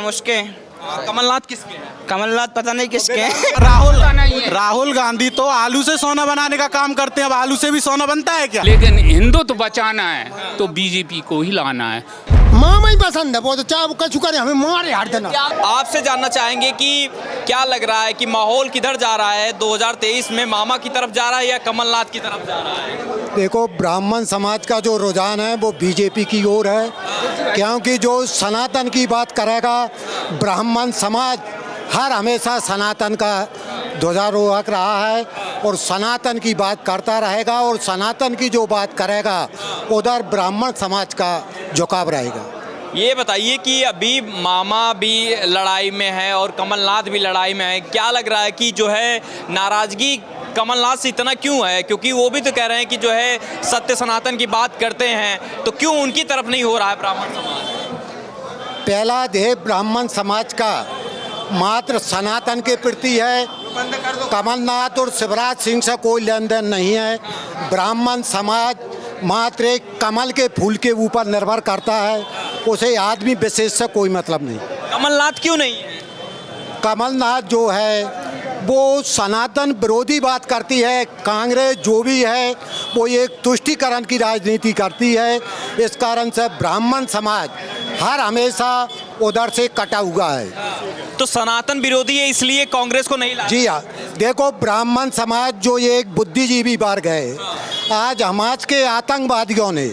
नाम उसके। कमलनाथ किसके हैं? कमलनाथ पता नहीं किसके हैं। राहुल गांधी तो आलू से सोना बनाने का काम करते हैं। अब आलू से भी सोना बनता है क्या? लेकिन हिंदुत्व बचाना है तो बीजेपी को ही लाना है। मामा ही पसंद है, वो तो चाहे कछु करे, हमें मारे हार देना। आपसे जानना चाहेंगे कि क्या लग रहा है कि माहौल किधर जा रहा है? 2023 में मामा की तरफ जा रहा है या कमलनाथ की तरफ जा रहा है? देखो, ब्राह्मण समाज का जो रुझान है वो बीजेपी की ओर है, क्योंकि जो सनातन की बात करेगा ब्राह्मण समाज हर हमेशा सनातन का ध्वजारोहक रहा है और सनातन की बात करता रहेगा, और सनातन की जो बात करेगा उधर ब्राह्मण समाज का झुकाव रहेगा। ये बताइए कि अभी मामा भी लड़ाई में है और कमलनाथ भी लड़ाई में है। क्या लग रहा है कि जो है नाराजगी कमलनाथ से इतना क्यों है? क्योंकि वो भी तो कह रहे हैं कि जो है सत्य सनातन की बात करते हैं, तो क्यों उनकी तरफ नहीं हो रहा है ब्राह्मण समाज? पहला ध्येय ब्राह्मण समाज का मात्र सनातन के प्रति है। कमलनाथ और शिवराज सिंह से कोई लेन देन नहीं है। ब्राह्मण समाज मात्र एक कमल के फूल के ऊपर निर्भर करता है, उसे आदमी विशेष से कोई मतलब नहीं। कमलनाथ क्यों नहीं है? कमलनाथ जो है वो सनातन विरोधी बात करती है। कांग्रेस जो भी है वो एक तुष्टीकरण की राजनीति करती है। इस कारण से ब्राह्मण समाज हर हमेशा उधर से कटा हुआ है। तो सनातन विरोधी है इसलिए कांग्रेस को नहीं ला? जी हाँ, देखो, ब्राह्मण समाज जो एक बुद्धिजीवी वर्ग है, आज हमास के आतंकवादियों ने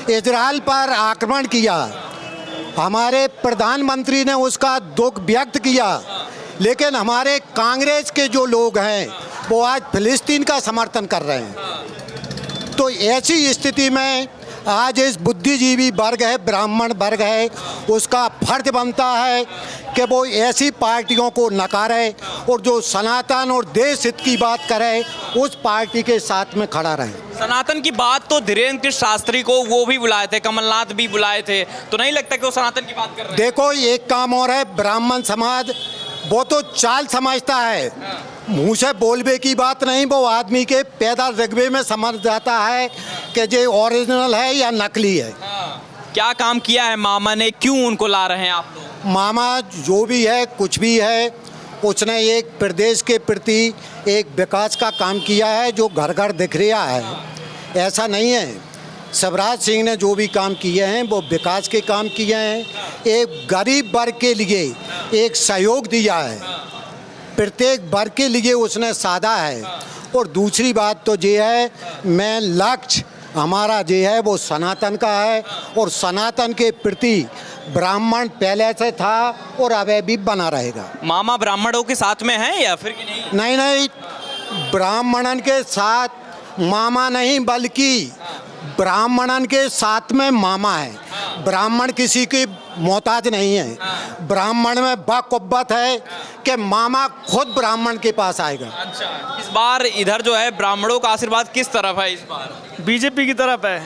इजराइल पर आक्रमण किया, हमारे प्रधानमंत्री ने उसका दुख व्यक्त किया, लेकिन हमारे कांग्रेस के जो लोग हैं वो आज फिलिस्तीन का समर्थन कर रहे हैं। तो ऐसी स्थिति में आज इस बुद्धिजीवी वर्ग है, ब्राह्मण वर्ग है, उसका फर्ज बनता है कि वो ऐसी पार्टियों को नकारे और जो सनातन और देश हित की बात करे उस पार्टी के साथ में खड़ा रहे। सनातन की बात तो धीरेन्द्र कृष्ण शास्त्री को वो भी बुलाए थे, कमलनाथ भी बुलाए थे, तो नहीं लगता कि वो सनातन की बात कर रहे हैं? देखो, एक काम और है, ब्राह्मण समाज वो तो चाल समझता है, मुँह से बोलबे की बात नहीं, वो आदमी के पैदा रगबे में समझ जाता है कि ये ओरिजिनल है या नकली है। क्या काम किया है मामा ने, क्यों उनको ला रहे हैं आप लोग? मामा जो भी है, कुछ भी है, उसने एक प्रदेश के प्रति एक विकास का काम किया है जो घर घर दिख रहा है। ऐसा नहीं है, शिवराज सिंह ने जो भी काम किए हैं वो विकास के काम किए हैं। एक गरीब वर्ग के लिए एक सहयोग दिया है, प्रत्येक वर्ग के लिए उसने साधा है। और दूसरी बात तो ये है, मैं लक्ष्य हमारा जो है वो सनातन का है, और सनातन के प्रति ब्राह्मण पहले से था और अभी भी बना रहेगा। मामा ब्राह्मणों के साथ में है या फिर कि नहीं? नहीं, ब्राह्मणन के साथ मामा नहीं, बल्कि ब्राह्मणन के साथ में मामा है। ब्राह्मण किसी की मोहताज नहीं है। ब्राह्मण में बाकुव्वत है कि मामा खुद ब्राह्मण के पास आएगा। अच्छा, इस बार इधर जो है ब्राह्मणों का आशीर्वाद किस तरफ है? इस बार बीजेपी की तरफ है।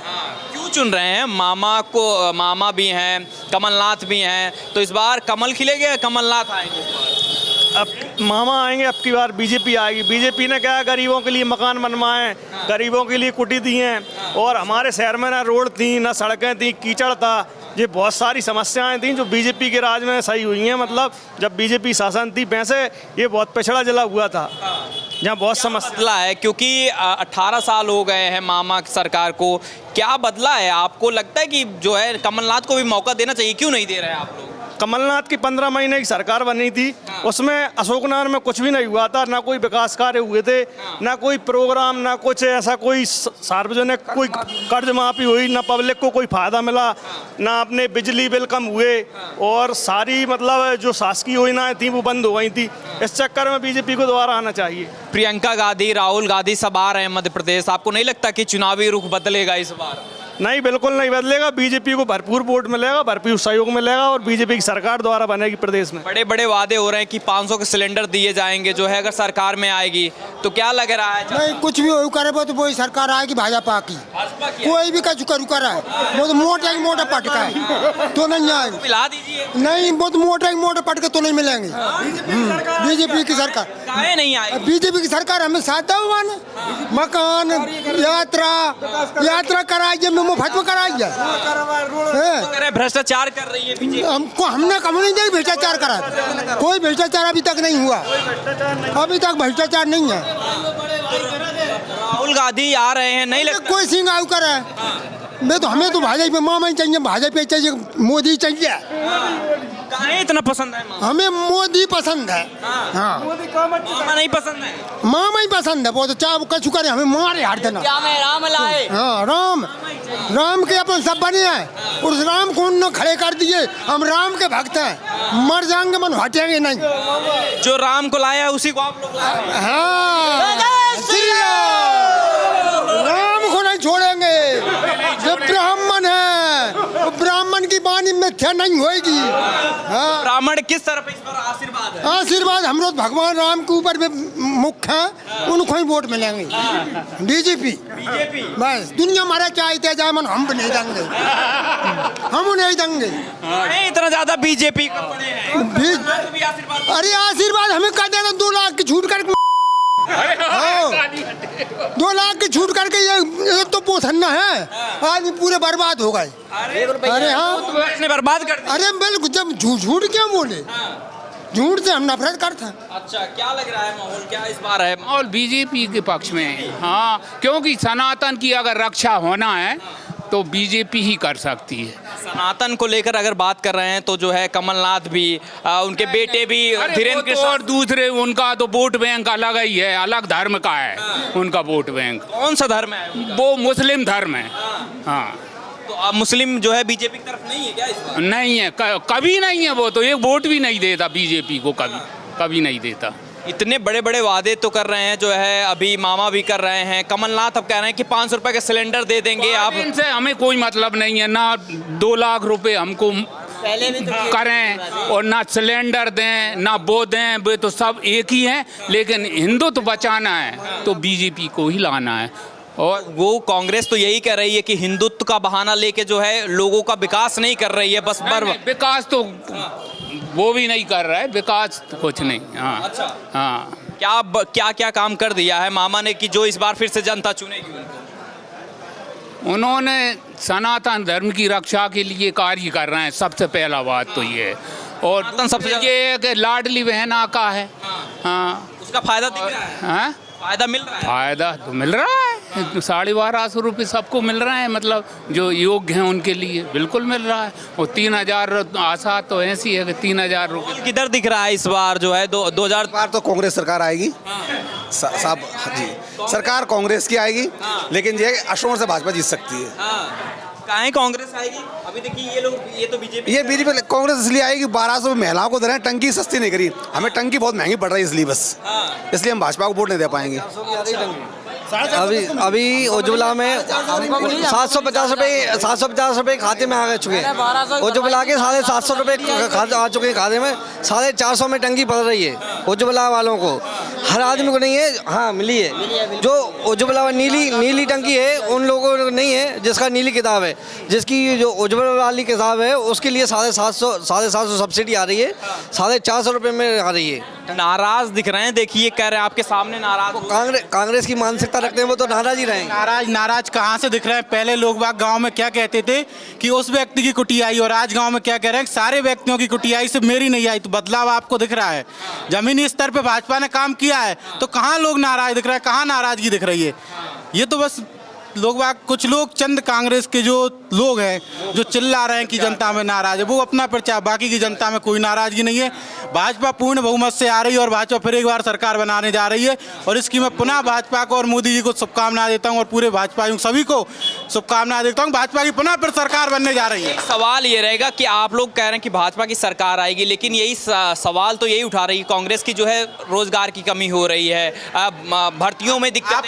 क्यों चुन रहे हैं मामा को? मामा भी हैं, कमलनाथ भी हैं, तो इस बार कमल खिलेगा या कमलनाथ आएंगे इस बार? अब मामा आएंगे, अब की बार बीजेपी आएगी। बीजेपी ने क्या, गरीबों के लिए मकान बनवाए, गरीबों के लिए कुटी दी हैं, और हमारे शहर में ना रोड थी, ना सड़कें थी, कीचड़ था, ये बहुत सारी समस्याएं थी जो बीजेपी के राज में सही हुई हैं। मतलब जब बीजेपी शासन थी वैसे ये बहुत पिछड़ा जला हुआ था, जहाँ बहुत समस्या बदला है। क्योंकि 18 साल हो गए हैं मामा की सरकार को, क्या बदला है? आपको लगता है कि जो है कमलनाथ को भी मौका देना चाहिए? क्यों नहीं दे रहे हैं आप लोग? कमलनाथ की 15 महीने की सरकार बनी थी, उसमें अशोकनगर में कुछ भी नहीं हुआ था, ना कोई विकास कार्य हुए थे, ना कोई प्रोग्राम, ना कुछ ऐसा कोई सार्वजनिक कोई कर्ज माफी हुई, ना पब्लिक को कोई फायदा मिला, ना अपने बिजली बिल कम हुए, और सारी मतलब जो शासकीय योजनाएं थी वो बंद हो गई थी। इस चक्कर में बीजेपी को दोबारा आना चाहिए। प्रियंका गांधी, राहुल गांधी सब आ रहे हैं मध्य प्रदेश, आपको नहीं लगता कि चुनावी रुख बदलेगा इस बार? नहीं, बिल्कुल नहीं बदलेगा। बीजेपी को भरपूर वोट मिलेगा, भरपूर सहयोग मिलेगा, और बीजेपी की सरकार द्वारा बनेगी प्रदेश में। बड़े बड़े वादे हो रहे हैं कि 500 के सिलेंडर दिए जाएंगे जो है अगर सरकार में आएगी, तो क्या लग रहा है? नहीं, कुछ भी हो करे तो वही सरकार आएगी भाजपा की। कोई भी कछु करू कर रहा है, वो तो मोटा पटका है तो नहीं आएगी। मिला दीजिए। नहीं, वो तो मोटा पटके तो नहीं मिलेंगे। बीजेपी की सरकार काहे नहीं आएगी? बीजेपी की सरकार हमें साथ हुआ ना, मकान यात्रा कराइए, काम खत्म कराई है। कह रहे भ्रष्टाचार कर रही है बीजेपी। हमको हमने कम नहीं दिया भ्रष्टाचार करा, कोई भ्रष्टाचार अभी तक नहीं हुआ, अभी तक भ्रष्टाचार नहीं है। राहुल गांधी आ रहे हैं, नहीं लगता कोई सिंह आयु कर है। मैं तो हमें तो भाजपा मामा चाहिए, भाजपा चाहिए, मोदी चाहिए। काहे इतना पसंद है मामा? हमें मोदी पसंद है। हाँ मामा नहीं पसंद है? मामा ही पसंद है बहुत। चाहे कछु करे हमें मारे हार देना। क्या मैं राम लाए? हाँ राम के अपन सब बने हैं, उस राम को उन्होंने खड़े कर दिए। हम राम के भक्त हैं, मर जाएंगे मन हटेंगे नहीं। जो राम को लाया है उसी को आप लोग लाए हैं। हाँ श्री राम को नहीं छोड़ेंगे। जो ब्राह्मण है, वो ब्राह्मण की वाणी मिथ्या नहीं होगी। हाँ ब्राह्मण किस तरफ इस पर आशीर्वाद है? आशीर्वाद हम लोग भगवान राम के ऊपर भी मुख्य है, उनको ही वोट मिलेंगे। बीजेपी बस दुनिया मारा चाहते जाए मन हम नहीं देंगे, हम नहीं देंगे। इतना ज्यादा बीजेपी को पड़े हैं। अरे आशीर्वाद हमें कर देना 2 लाख की छूट करके। 2 लाख की छूट करके ये तो पोषण है, आज पूरे बर्बाद हो गए। अरे हाँ इसने बर्बाद कर दिया। अरे बिल्कुल, जब झूठ क्यों बोले, झूठ से हम नफरत करते हैं। अच्छा क्या लग रहा है माहौल क्या इस बार है? और बीजेपी के पक्ष में है। हाँ, क्योंकि सनातन की अगर रक्षा होना है तो बीजेपी ही कर सकती है। सनातन को लेकर अगर बात कर रहे हैं तो जो है कमलनाथ भी उनके बेटे भी धीरेन्द्र तो और दूसरे उनका तो वोट बैंक अलग ही है, अलग धर्म का है उनका वोट बैंक। कौन सा धर्म है? वो मुस्लिम धर्म है। हाँ तो अब मुस्लिम जो है बीजेपी की तरफ नहीं है क्या इस बार? नहीं है, कभी नहीं है। वो तो एक वोट भी नहीं देता बीजेपी को, कभी नहीं देता। इतने बड़े बड़े वादे तो कर रहे हैं, जो है अभी मामा भी कर रहे हैं, कमलनाथ अब कह रहे हैं कि 500 रुपए का सिलेंडर दे देंगे। आप इनसे हमें कोई मतलब नहीं है, ना 2 लाख रुपए हमको पहले भी तो करें और ना सिलेंडर दें ना वो दें, वे तो सब एक ही हैं। लेकिन हिंदुत्व बचाना है तो बीजेपी को ही लाना है। और वो कांग्रेस तो यही कह रही है कि हिंदुत्व का बहाना लेके जो है लोगों का विकास नहीं कर रही है, बस विकास तो वो भी नहीं कर रहा है, विकास तो कुछ नहीं। हाँ अच्छा हाँ, क्या क्या काम कर दिया है मामा ने कि जो इस बार फिर से जनता चुनेगी उनको? उन्होंने सनातन धर्म की रक्षा के लिए कार्य कर रहे हैं, सबसे पहला बात तो ये है। और सबसे ये है कि लाडली बहन आका है। हाँ उसका फायदा दिख रहा है? हाँ फायदा मिल रहा है? फायदा तो मिल रहा है, 1250 रुपये सबको मिल रहे हैं, मतलब जो योग्य हैं उनके लिए बिल्कुल मिल रहा है। और 3000 आशा तो ऐसी है कि 3000 रुपये। किधर दिख रहा है इस बार जो है 2000 बार तो कांग्रेस सरकार आएगी साहब जी, सरकार कांग्रेस की आएगी, लेकिन ये अशोक से भाजपा जीत सकती है। काहे कांग्रेस आएगी? अभी देखिए ये तो बीजेपी कांग्रेस इसलिए आएगी 1200 महिलाओं को दे रहे हैं, टंकी सस्ती नहीं करी, हमें टंकी बहुत महंगी पड़ रही है इसलिए, बस इसलिए हम भाजपा को वोट नहीं दे पाएंगे। अभी उज्ज्वला में 750 रुपये खाते में आ चुके हैं। उज्ज्वला के 750 रुपये आ चुके हैं खाते में, 450 में टंकी पड़ रही है उज्ज्वला वालों को, हर आदमी को नहीं है। हाँ मिली है, जो उज्ज्वला नीली टंकी है उन लोगों को नहीं है, जिसका नीली किताब है, जिसकी जो उज्ज्वला वाली किताब है उसके लिए 750 सब्सिडी आ रही है, 450 रुपये में आ रही है। नाराज दिख रहे हैं, देखिए कह रहे हैं आपके सामने नाराज। कांग्रेस की मानसिकता रखते हैं वो तो नाराज ही रहेंगे। नाराज कहाँ से दिख रहे हैं? पहले लोग बाग गांव में क्या कहते थे कि उस व्यक्ति की कुटी आई, और आज गांव में क्या कह रहे हैं सारे व्यक्तियों की कुटी आई, सिर्फ मेरी नहीं आई। तो बदलाव आपको दिख रहा है, जमीनी स्तर पे भाजपा ने काम किया है, तो कहाँ लोग नाराज दिख रहे हैं, कहाँ नाराजगी दिख रही है? ये तो बस लोग बाग, कुछ लोग चंद कांग्रेस के जो लोग हैं जो चिल्ला रहे हैं कि जनता में नाराज है, वो अपना प्रचार, बाकी की जनता में कोई नाराजगी नहीं है। भाजपा पूर्ण बहुमत से आ रही है और भाजपा फिर एक बार सरकार बनाने जा रही है, और इसकी मैं पुनः भाजपा को और मोदी जी को शुभकामनाएं देता हूं और पूरे भाजपाइयों सभी को शुभकामनाएं देता हूं। भाजपा की पुनः फिर सरकार बनने जा रही है। सवाल ये रहेगा कि आप लोग कह रहे हैं कि भाजपा की सरकार आएगी, लेकिन यही सवाल तो यही उठा रही है कांग्रेस की, जो है रोजगार की कमी हो रही है, भर्तियों में दिक्कत।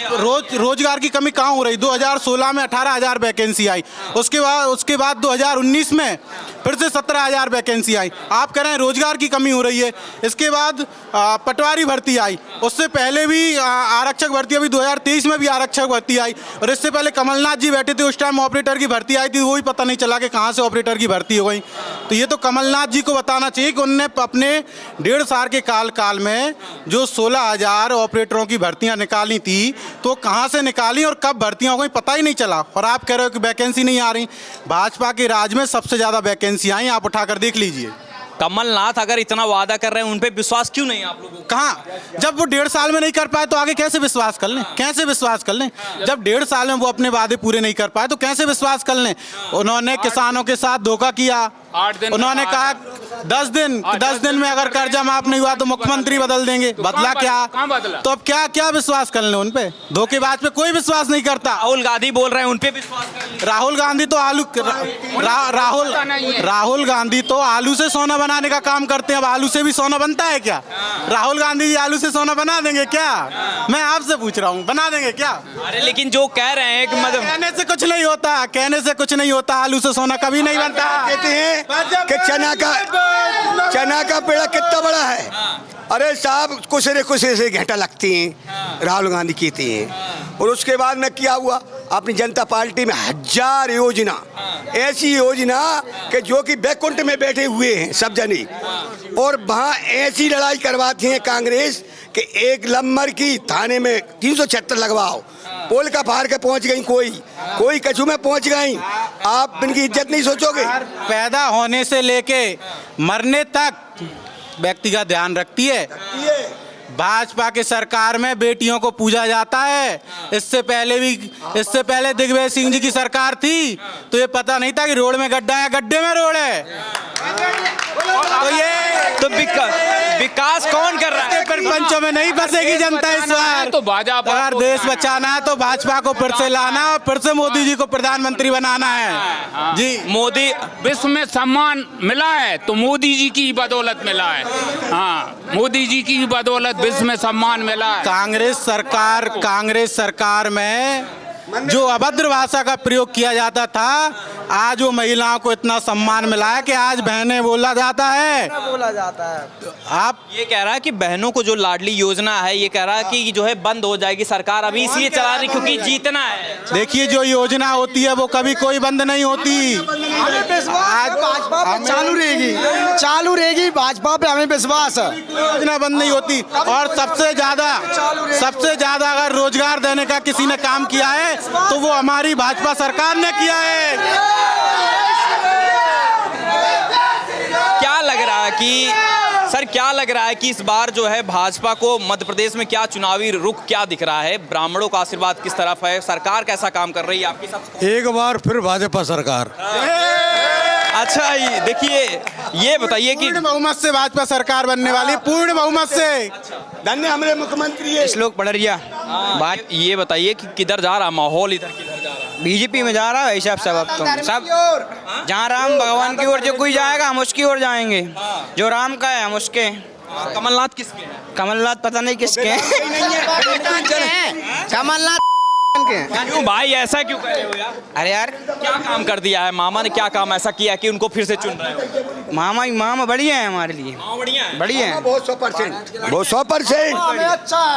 रोजगार की कमी कहाँ हो रही? 2016 में 18,000 वैकेंसी आई, उसके बाद 2019 में फिर से 17,000 वैकेंसी आई। आप कह रहे हैं रोजगार की कमी हो रही है। इसके बाद पटवारी भर्ती आई, उससे पहले भी आरक्षक भर्ती, अभी 2023 में भी आरक्षक भर्ती आई, और इससे पहले कमलनाथ जी बैठे थे उस टाइम ऑपरेटर की भर्ती आई थी, वो ही पता नहीं चला कि कहाँ से ऑपरेटर की भर्ती हो गई। तो ये तो कमलनाथ जी को बताना चाहिए कि उनने अपने 1.5 साल के काल में जो 16,000 ऑपरेटरों की भर्तियाँ निकाली थी, तो कहाँ से निकाली और कब भर्तियाँ हो गई, पता ही नहीं चला, और आप कह रहे हो कि वैकेंसी नहीं आ रही। भाजपा के राज में सबसे ज़्यादा वैकेंसी आई, आप उठाकर देख लीजिए। कमलनाथ अगर इतना वादा कर रहे हैं, उन पे विश्वास क्यों नहीं आप लोगों को? कहाँ, जब वो 1.5 साल में नहीं कर पाए तो आगे कैसे विश्वास कर लें? कैसे विश्वास कर लें? जब 1.5 साल में वो अपने वादे पूरे नहीं कर पाए तो कैसे विश्वास कर लें? उन्होंने किसानों के साथ धोखा किया। 8 दिन उन्होंने कहा 10 दिन में अगर कर्जा माफ नहीं हुआ तो मुख्यमंत्री बदल देंगे। बदला क्या? कहाँ बदला? तो अब क्या विश्वास कर लें उन पे? धोखेबाज पे कोई विश्वास नहीं करता। राहुल गांधी बोल रहे हैं, उन पे विश्वास कर लीजिए। राहुल गांधी तो राहुल गांधी तो आलू से सोना बनाने का काम करते हैं। अब आलू से भी सोना बनता है क्या? राहुल गांधी जी आलू से सोना बना देंगे क्या? मैं आपसे पूछ रहा हूँ, बना देंगे क्या? अरे लेकिन जो कह रहे हैं कि मतलब कहने से कुछ नहीं होता, कहने से कुछ नहीं होता। आलू से सोना कभी नहीं बनता। कहते हैं कि चना का पेड़ा कितना बड़ा है। अरे साहब, कुछ से घंटा लगती हैं, राहुल गांधी कहते हैं। और उसके बाद में क्या हुआ, अपनी जनता पार्टी में 1000 योजना, ऐसी योजना कि जो कि बैकुंठ में बैठे हुए हैं सब जने, और वहाँ ऐसी लड़ाई करवाती हैं कांग्रेस कि एक नंबर की थाने में 376 लगवाओ, पोल का फाड़ के पहुंच गई, कोई कछू में पहुंच गई। आप इनकी इज्जत नहीं सोचोगे? पैदा होने से लेके मरने तक व्यक्ति का ध्यान रखती है। भाजपा की सरकार में बेटियों को पूजा जाता है। इससे पहले दिग्विजय सिंह जी की सरकार थी तो ये पता नहीं था कि रोड में गड्ढा है, गड्ढे में रोड है। तो ये तो विकास कौन कर रहा है? प्रपंचों में नहीं फंसेगी जनता इस बार। तो भाजपा अगर देश बचाना है तो भाजपा को फिर से लाना और फिर से मोदी जी को प्रधानमंत्री बनाना है। जी, मोदी विश्व में सम्मान मिला है तो मोदी जी की बदौलत मिला है। हाँ, मोदी जी की बदौलत विश्व में सम्मान मिला है। कांग्रेस सरकार में जो अभद्र भाषा का प्रयोग किया जाता था, आज वो महिलाओं को इतना सम्मान मिला है कि आज बहनें बोला जाता है। तो आप ये कह रहा है कि बहनों को जो लाडली योजना है, ये कह रहा है कि जो है बंद हो जाएगी सरकार, अभी इसलिए चला रही क्योंकि जीतना है। देखिए, जो योजना होती है वो कभी कोई बंद नहीं होती। आज चालू रहेगी, भाजपा पे हमें विश्वास है। योजना बंद नहीं होती। और सबसे ज्यादा अगर रोजगार देने का किसी ने काम किया है तो वो हमारी भाजपा सरकार ने किया है। क्या लग रहा है कि इस बार जो है भाजपा को मध्य प्रदेश में क्या चुनावी रुख क्या दिख रहा है? ब्राह्मणों का आशीर्वाद किस तरफ है? सरकार कैसा काम कर रही है आपकी? सब एक बार फिर भाजपा सरकार। अच्छा, देखिए, ये बताइए कि पूर्ण बहुमत से भाजपा सरकार बनने वाली, पूर्ण बहुमत से। धन्य हमारे मुख्यमंत्री है। श्लोक पड़रिया। बात ये बताइए कि किधर जा रहा माहौल, इधर किधर जा रहा है? बीजेपी में जा रहा है हिसाब सब। अब तो सब जहाँ राम भगवान की ओर जो कोई जाएगा हम उसकी ओर जाएंगे। जो राम का है हम उसके। कमलनाथ किसके हैं? कमलनाथ पता नहीं किसके हैं। कमलनाथ क्यों भाई, ऐसा क्यों कर रहे हो यार? अरे यार, क्या काम कर दिया है मामा ने? क्या काम ऐसा किया कि उनको फिर से चुन रहे हो? मामा बढ़िया है हमारे लिए, बढ़िया है। बहुत 100%।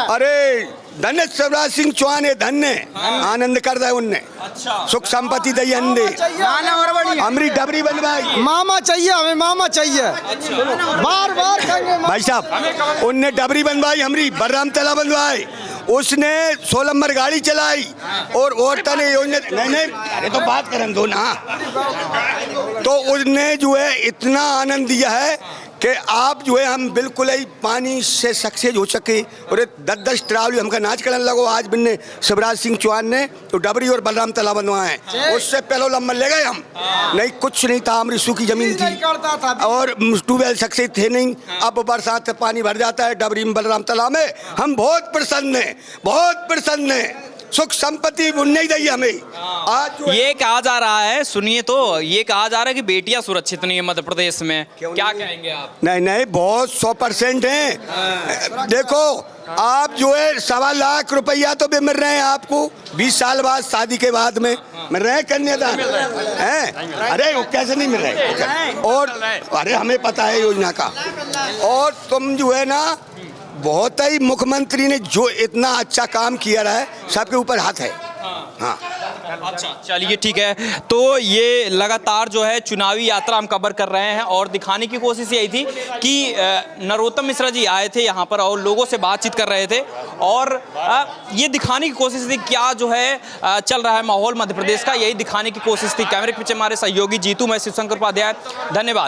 अरे धन्य शिवराज सिंह चौहान है, धन्य आनंद कर रहे उनने। अच्छा, सुख संपत्ति दई अंडे, अमृत डबरी बनवाई। मामा चाहिए हमें, मामा चाहिए। बार भाई साहब, उनने डबरी बनवाई, हमारी बलराम तला बनवाई, उसने 16 नंबर गाड़ी चलाई और औरतों ने नहीं, अरे तो बात करें दो ना। तो उसने जो है इतना आनंद दिया है कि आप जो है हम बिल्कुल ही पानी से सक्सेस हो सके। और 10-10 ट्रावली हमका नाच करने लगो। आज बिन्ने शिवराज सिंह चौहान ने तो डबरी और बलराम तालाब बनवाए, उससे पहले लंबा ले गए हम। नहीं, कुछ नहीं था, हमारी सूखी जमीन थी और ट्यूबवेल सक्सेस थे नहीं। अब बरसात से पानी भर जाता है डबरी में, बलराम तालाब में। हम बहुत प्रसन्न हैं। सुख संपत्ति नहीं दी हमें। आज ये कहा जा रहा है, सुनिए तो, ये कहा जा रहा है कि बेटियां सुरक्षित नहीं है मध्य प्रदेश में। क्या कहेंगे आप? नहीं, बहुत 100% हैं। देखो, आप जो है 1.25 लाख रुपया तो भी मिल रहे हैं आपको 20 साल बाद, शादी के बाद में मिल रहे हैं कन्यादान हैं। अरे वो कैसे नहीं मिल रहे? और अरे हमें पता है योजना का। और तुम जो है ना, बहुत ही मुख्यमंत्री ने जो इतना अच्छा काम किया रहा है, सबके ऊपर हाथ है। हाँ, अच्छा, चलिए ठीक है। तो ये लगातार जो है चुनावी यात्रा हम कवर कर रहे हैं और दिखाने की कोशिश यही थी कि नरोत्तम मिश्रा जी आए थे यहाँ पर और लोगों से बातचीत कर रहे थे और ये दिखाने की कोशिश थी क्या जो है चल रहा है माहौल मध्य प्रदेश का, यही दिखाने की कोशिश थी। कैमरे के पीछे हमारे सहयोगी जीतू, मैं शिवशंकर उपाध्याय, धन्यवाद।